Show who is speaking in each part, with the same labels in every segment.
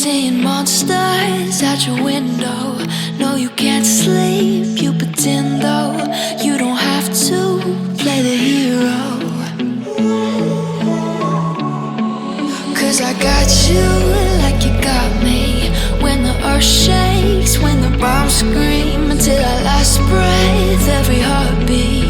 Speaker 1: seeing monsters out your window. No, you can't sleep, you pretend though. You don't have to play the hero, 'cause I got you like you got me. When the earth shakes, when the bombs scream, until our last breath, every heartbeat.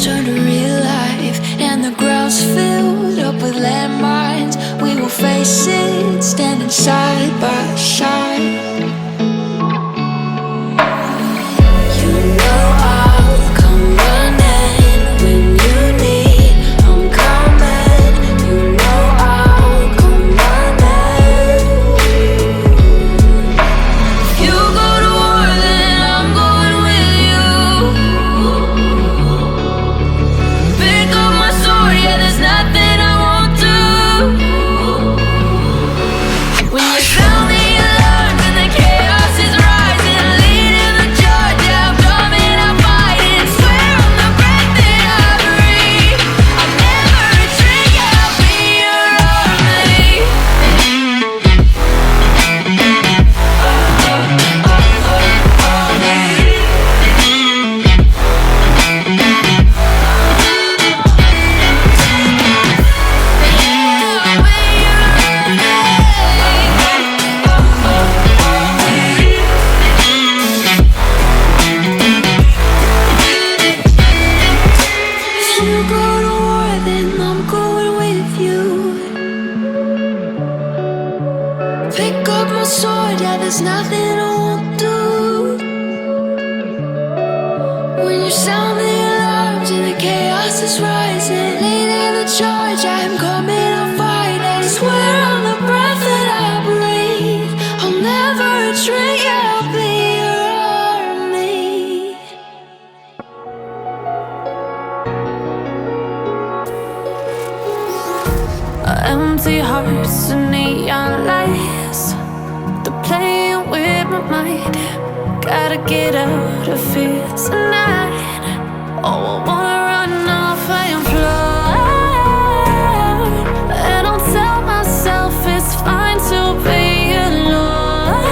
Speaker 1: Turn to real life and the ground's filled up with landmines. We will face it, standing side by side. You know I'll come running when you need. I'm coming. You know I'll come running. If you go to war, then I'm going with you. Yeah, there's nothing I won't do. When you sound the alarm and the chaos is rising, leading the charge, yeah, I'm coming, I'm fighting. Swear on the breath that I breathe, I'll never retreat, yeah, I'll be your army. Pick up my sword, yeah, there's nothing I won't do. When you sound the alarms and the chaos is rising, leading the charge, I'm coming, I'm fighting. Swear on the breath that I breathe, I'll never retreat, yeah, I'll be your army. Empty hearts and neon lights, they're playing with my mind. Gotta get out of here tonight. Oh, I wanna run off and fly, and I'll tell myself it's fine to be alone,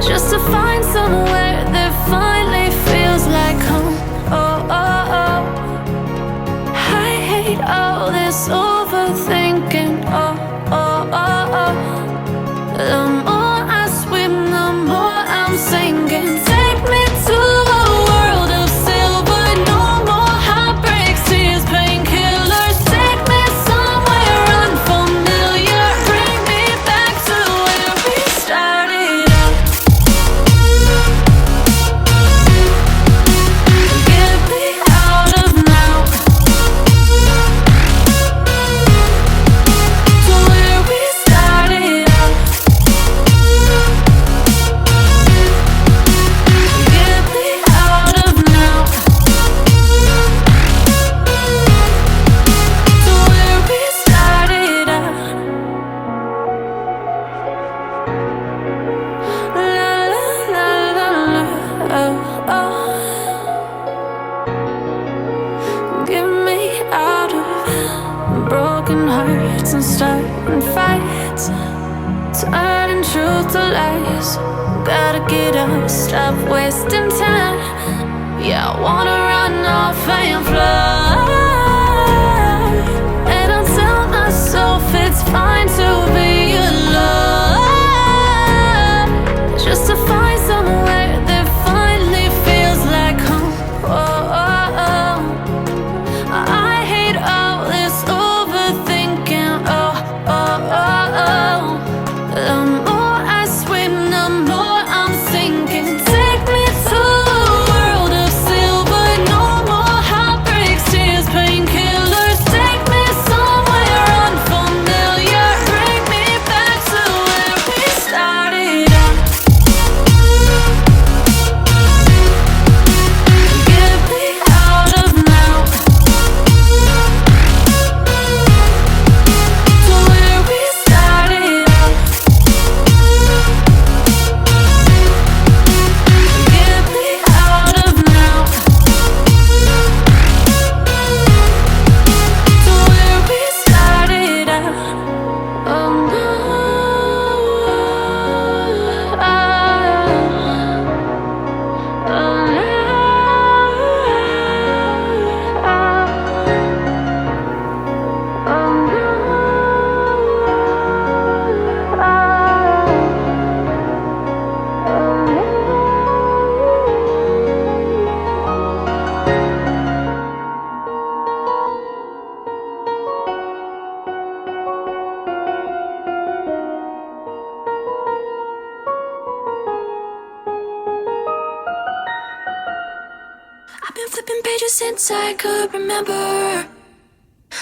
Speaker 1: just to find somewhere that finally feels like home. Oh, oh, oh. I hate all this overthinking. Oh, oh, oh, oh. The more I swim, the more I'm sinking. Take me to a world of silver, no more heartbreaks, tears, painkillers. Take me somewhere unfamiliar, bring me back to where we started out. Get me out of now, to where we started out. Get me out of now, to where we started out. La la la la la, oh, oh. Get me out of broken hearts and starting fights, turning turning truth to lies. Gotta get up, stop wasting time. Yeah, I wanna run off and fly. And I'll tell myself it's fine to be alone, just to find somewhere that finally feels like home. Oh, oh, oh. I hate all this overthinking. Oh, oh, oh, oh. The more I swim, the more I'm sinking. Take me to a world of silver. No more heartbreaks, tears, painkillers. Take me somewhere unfamiliar. Bring me back to where we started out. Get me out of now, to where we started out. Get me out of now, to where we started out. Oh no, I've been flipping pages since I could remember,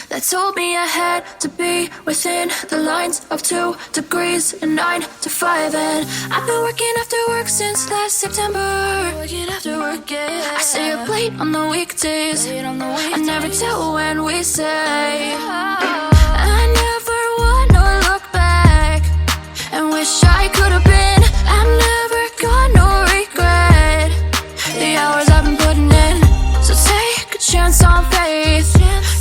Speaker 1: that told me I had to be within the lines of 2 degrees and 9 to 5. And I've been working after work since last September. Working after work, yeah. I stay up late on the weekdays. I never tell when we say. I never wanna look back and wish I could have been. I'm never gonna regret the hours I've been putting in. So take a chance on faith.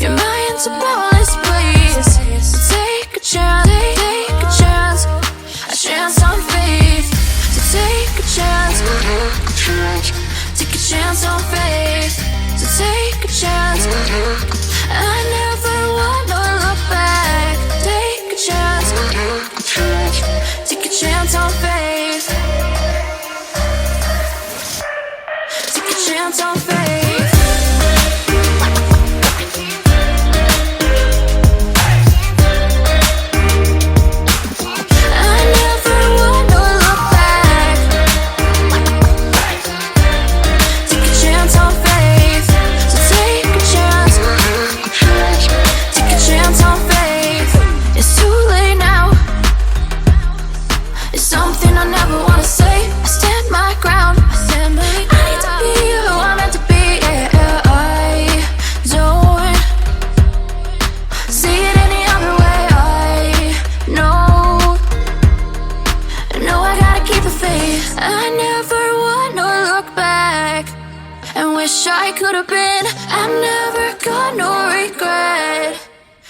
Speaker 1: Your mind's a bonus, please. So take a chance, take a chance on faith. So take a chance, take a chance on faith. So take a chance. I never wanna look back. Take a chance, take a chance on faith. Take a chance on faith. I never wanna look back and wish I could have been. I'm never gonna regret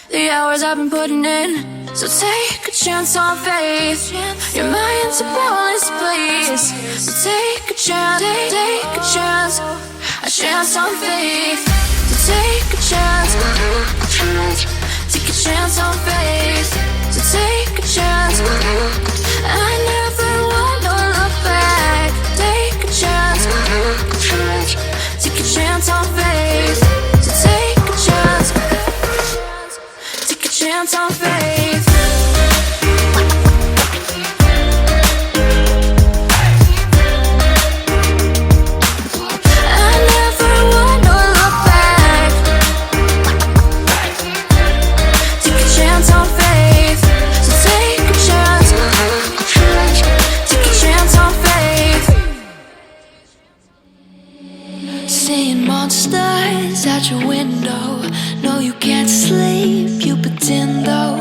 Speaker 1: the hours I've been putting in. So take a chance on faith. Your mind's a bonus, please. So take a chance, take a chance on faith. So take a chance, take a chance on faith. So take a chance. I never wanna look back. Take a chance, take a chance on faith. So take a chance, take a chance on faith. I never wanna look back. Take a chance on faith. So take a chance, take a chance on faith. Seeing monsters out your window. No, you can't sleep, you pretend though.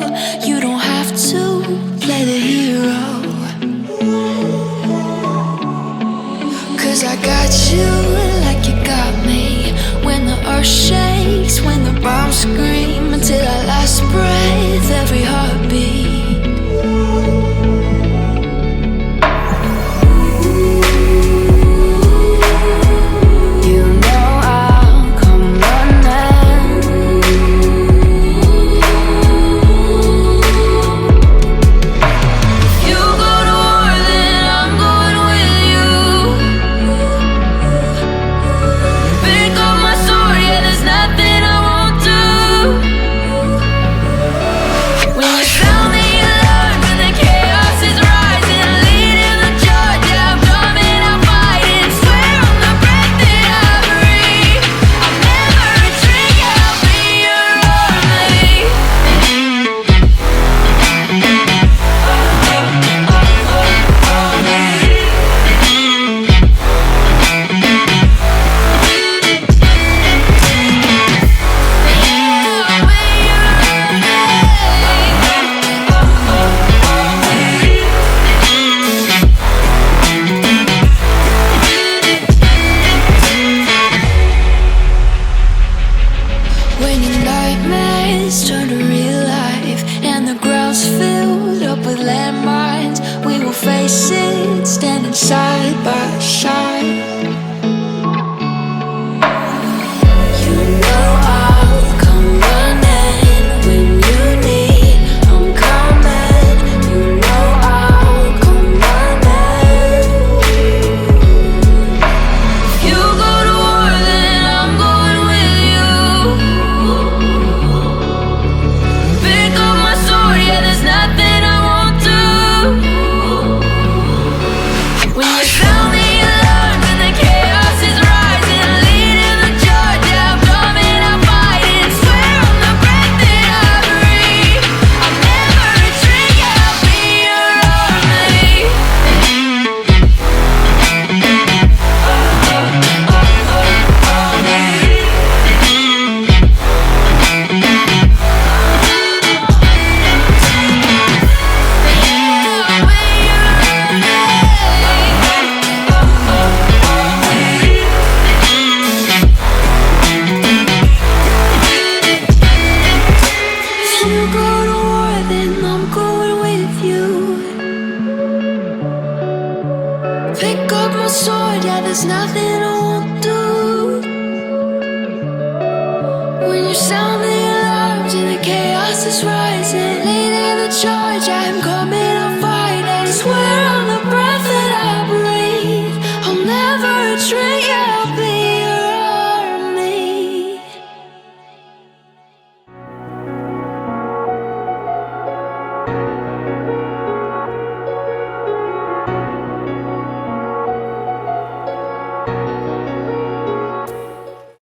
Speaker 1: You don't have to play the hero, 'cause I got you like you got me. When the earth shakes, when the bombs scream, until our last breath, every heartbeat.
Speaker 2: side by side. Pick up my sword, yeah, there's nothing I won't do. When you sound the alarms and the chaos is rising, leading the charge, I'm coming, I'll fight. I swear on the breath that I breathe, I'll never retreat.